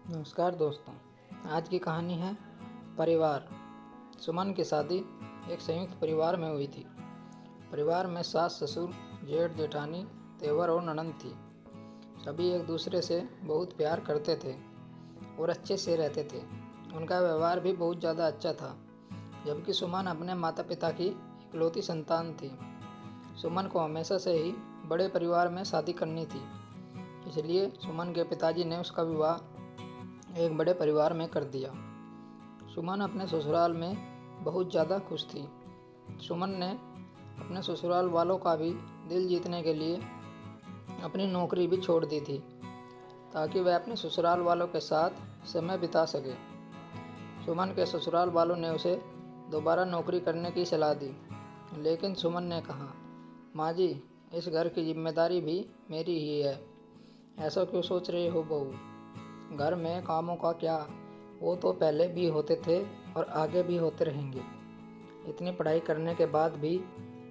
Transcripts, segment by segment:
नमस्कार दोस्तों। आज की कहानी है परिवार। सुमन की शादी एक संयुक्त परिवार में हुई थी। परिवार में सास ससुर, जेठ जेठानी, देवर और ननंद थी। सभी एक दूसरे से बहुत प्यार करते थे और अच्छे से रहते थे। उनका व्यवहार भी बहुत ज़्यादा अच्छा था। जबकि सुमन अपने माता पिता की इकलौती संतान थी। सुमन को हमेशा से ही बड़े परिवार में शादी करनी थी, इसलिए सुमन के पिताजी ने उसका विवाह एक बड़े परिवार में कर दिया। सुमन अपने ससुराल में बहुत ज़्यादा खुश थी। सुमन ने अपने ससुराल वालों का भी दिल जीतने के लिए अपनी नौकरी भी छोड़ दी थी, ताकि वह अपने ससुराल वालों के साथ समय बिता सके। सुमन के ससुराल वालों ने उसे दोबारा नौकरी करने की सलाह दी, लेकिन सुमन ने कहा, माँ जी, इस घर की जिम्मेदारी भी मेरी ही है। ऐसा क्यों सोच रहे हो बहू? घर में कामों का क्या, वो तो पहले भी होते थे और आगे भी होते रहेंगे। इतनी पढ़ाई करने के बाद भी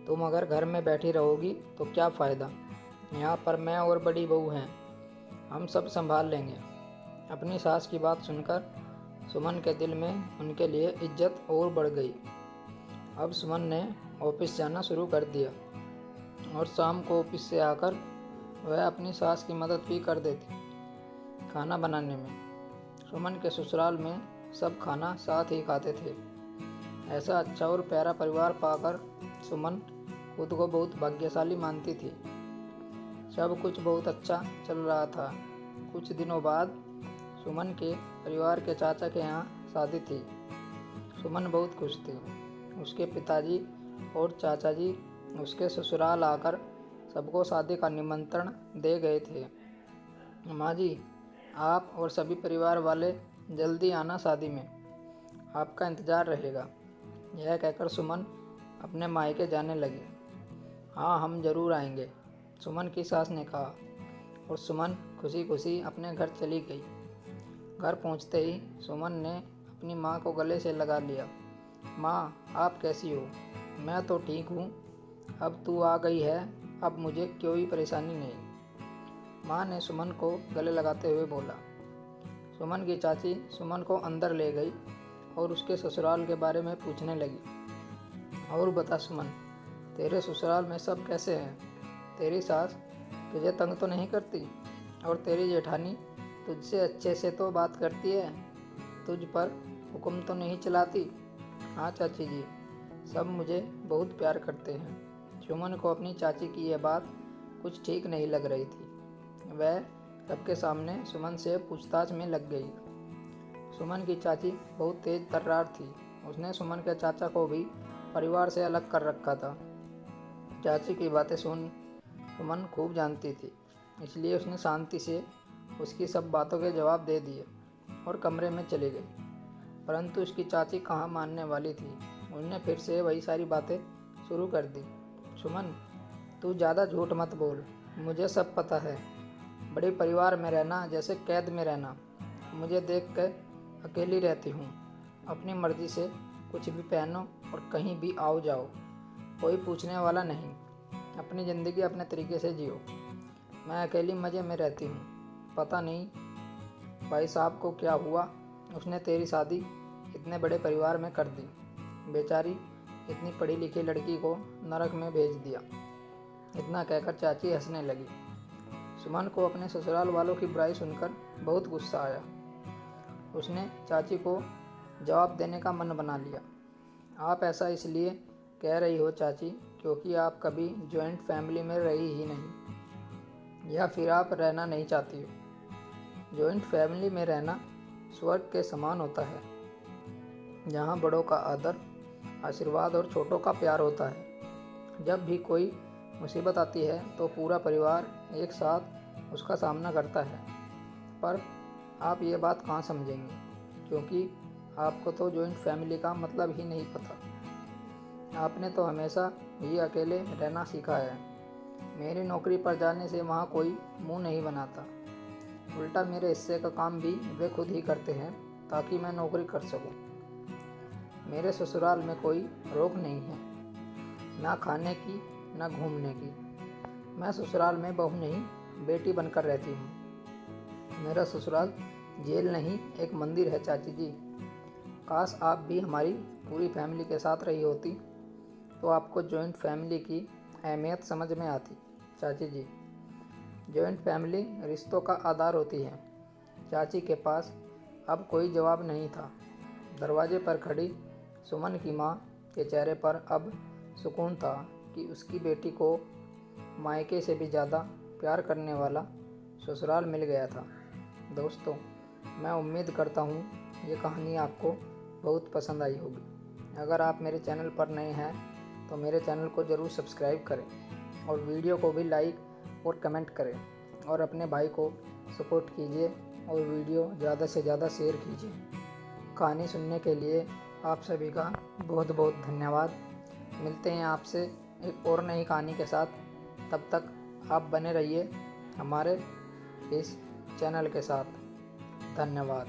तुम अगर घर में बैठी रहोगी तो क्या फ़ायदा? यहाँ पर मैं और बड़ी बहू हैं, हम सब संभाल लेंगे। अपनी सास की बात सुनकर सुमन के दिल में उनके लिए इज्जत और बढ़ गई। अब सुमन ने ऑफिस जाना शुरू कर दिया और शाम को ऑफिस से आकर वह अपनी सास की मदद भी कर देती खाना बनाने में। सुमन के ससुराल में सब खाना साथ ही खाते थे। ऐसा अच्छा और प्यारा परिवार पाकर सुमन खुद को बहुत भाग्यशाली मानती थी। सब कुछ बहुत अच्छा चल रहा था। कुछ दिनों बाद सुमन के परिवार के चाचा के यहाँ शादी थी। सुमन बहुत खुश थी। उसके पिताजी और चाचा जी उसके ससुराल आकर सबको शादी का निमंत्रण दे गए थे। माँ जी, आप और सभी परिवार वाले जल्दी आना, शादी में आपका इंतज़ार रहेगा। यह कहकर सुमन अपने मायके जाने लगी। हाँ, हम ज़रूर आएंगे, सुमन की सास ने कहा, और सुमन खुशी खुशी अपने घर चली गई। घर पहुंचते ही सुमन ने अपनी माँ को गले से लगा लिया। माँ, आप कैसी हो? मैं तो ठीक हूँ। अब तू आ गई है, अब मुझे कोई परेशानी नहीं, माँ ने सुमन को गले लगाते हुए बोला। सुमन की चाची सुमन को अंदर ले गई और उसके ससुराल के बारे में पूछने लगी। और बता सुमन, तेरे ससुराल में सब कैसे हैं? तेरी सास तुझे तंग तो नहीं करती? और तेरी जेठानी तुझसे अच्छे से तो बात करती है? तुझ पर हुक्म तो नहीं चलाती? हाँ चाची जी, सब मुझे बहुत प्यार करते हैं। सुमन को अपनी चाची की यह बात कुछ ठीक नहीं लग रही थी। वह सबके सामने सुमन से पूछताछ में लग गई। सुमन की चाची बहुत तेज तर्रार थी। उसने सुमन के चाचा को भी परिवार से अलग कर रखा था। चाची की बातें सुमन खूब जानती थी, इसलिए उसने शांति से उसकी सब बातों के जवाब दे दिए और कमरे में चली गई। परंतु उसकी चाची कहाँ मानने वाली थी। उसने फिर से वही सारी बातें शुरू कर दी। सुमन, तू ज़्यादा झूठ मत बोल, मुझे सब पता है। बड़े परिवार में रहना जैसे कैद में रहना। मुझे देख कर अकेली रहती हूँ। अपनी मर्जी से कुछ भी पहनो और कहीं भी आओ जाओ, कोई पूछने वाला नहीं। अपनी ज़िंदगी अपने तरीके से जियो। मैं अकेली मज़े में रहती हूँ। पता नहीं भाई साहब को क्या हुआ, उसने तेरी शादी इतने बड़े परिवार में कर दी। बेचारी इतनी पढ़ी लिखी लड़की को नरक में भेज दिया। इतना कहकर चाची हंसने लगी। सुमन को अपने ससुराल वालों की बुराई सुनकर बहुत गुस्सा आया। उसने चाची को जवाब देने का मन बना लिया। आप ऐसा इसलिए कह रही हो चाची, क्योंकि आप कभी जॉइंट फैमिली में रही ही नहीं, या फिर आप रहना नहीं चाहती हो। जॉइंट फैमिली में रहना स्वर्ग के समान होता है, जहाँ बड़ों का आदर, आशीर्वाद और छोटों का प्यार होता है। जब भी कोई मुसीबत आती है तो पूरा परिवार एक साथ उसका सामना करता है। पर आप ये बात कहाँ समझेंगे, क्योंकि आपको तो जॉइंट फैमिली का मतलब ही नहीं पता। आपने तो हमेशा ही अकेले रहना सीखा है। मेरी नौकरी पर जाने से वहाँ कोई मुंह नहीं बनाता। उल्टा मेरे हिस्से का काम भी वे खुद ही करते हैं, ताकि मैं नौकरी कर सकूं। मेरे ससुराल में कोई रोक नहीं है, ना खाने की ना घूमने की। मैं ससुराल में बहू नहीं, बेटी बनकर रहती हूँ। मेरा ससुराल जेल नहीं, एक मंदिर है चाची जी। काश आप भी हमारी पूरी फैमिली के साथ रही होती तो आपको जॉइंट फैमिली की अहमियत समझ में आती चाची जी। जॉइंट फैमिली रिश्तों का आधार होती है। चाची के पास अब कोई जवाब नहीं था। दरवाजे पर खड़ी सुमन की माँ के चेहरे पर अब सुकून था कि उसकी बेटी को मायके से भी ज़्यादा प्यार करने वाला ससुराल मिल गया था। दोस्तों, मैं उम्मीद करता हूँ ये कहानी आपको बहुत पसंद आई होगी। अगर आप मेरे चैनल पर नए हैं तो मेरे चैनल को ज़रूर सब्सक्राइब करें और वीडियो को भी लाइक और कमेंट करें और अपने भाई को सपोर्ट कीजिए और वीडियो ज़्यादा से ज़्यादा शेयर कीजिए। कहानी सुनने के लिए आप सभी का बहुत बहुत धन्यवाद। मिलते हैं आपसे एक और नई कहानी के साथ। तब तक आप बने रहिए हमारे इस चैनल के साथ। धन्यवाद।